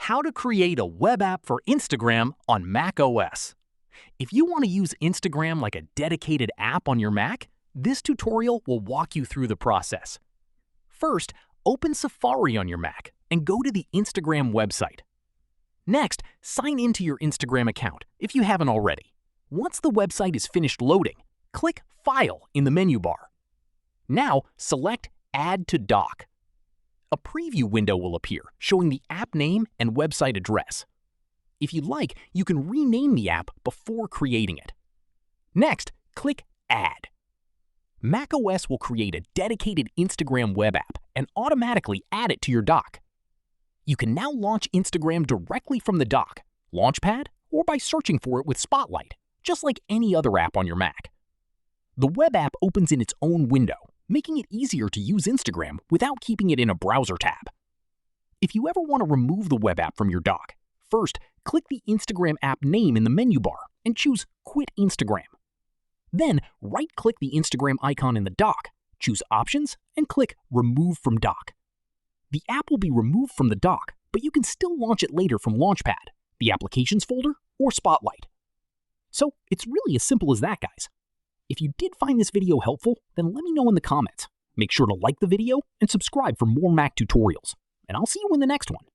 How to create a web app for Instagram on macOS. If you want to use Instagram like a dedicated app on your Mac, this tutorial will walk you through the process. First, open Safari on your Mac and go to the Instagram website. Next, sign into your Instagram account if you haven't already. Once the website is finished loading, click File in the menu bar. Now, select Add to Dock. A preview window will appear showing the app name and website address. If you'd like, you can rename the app before creating it. Next, click Add. macOS will create a dedicated Instagram web app and automatically add it to your dock. You can now launch Instagram directly from the dock, Launchpad, or by searching for it with Spotlight, just like any other app on your Mac. The web app opens in its own window, making it easier to use Instagram without keeping it in a browser tab. If you ever want to remove the web app from your dock, first click the Instagram app name in the menu bar and choose Quit Instagram. Then right-click the Instagram icon in the dock, choose Options, and click Remove from Dock. The app will be removed from the dock, but you can still launch it later from Launchpad, the Applications folder, or Spotlight. So it's really as simple as that, guys. If you did find this video helpful, then let me know in the comments. Make sure to like the video and subscribe for more Mac tutorials, and I'll see you in the next one.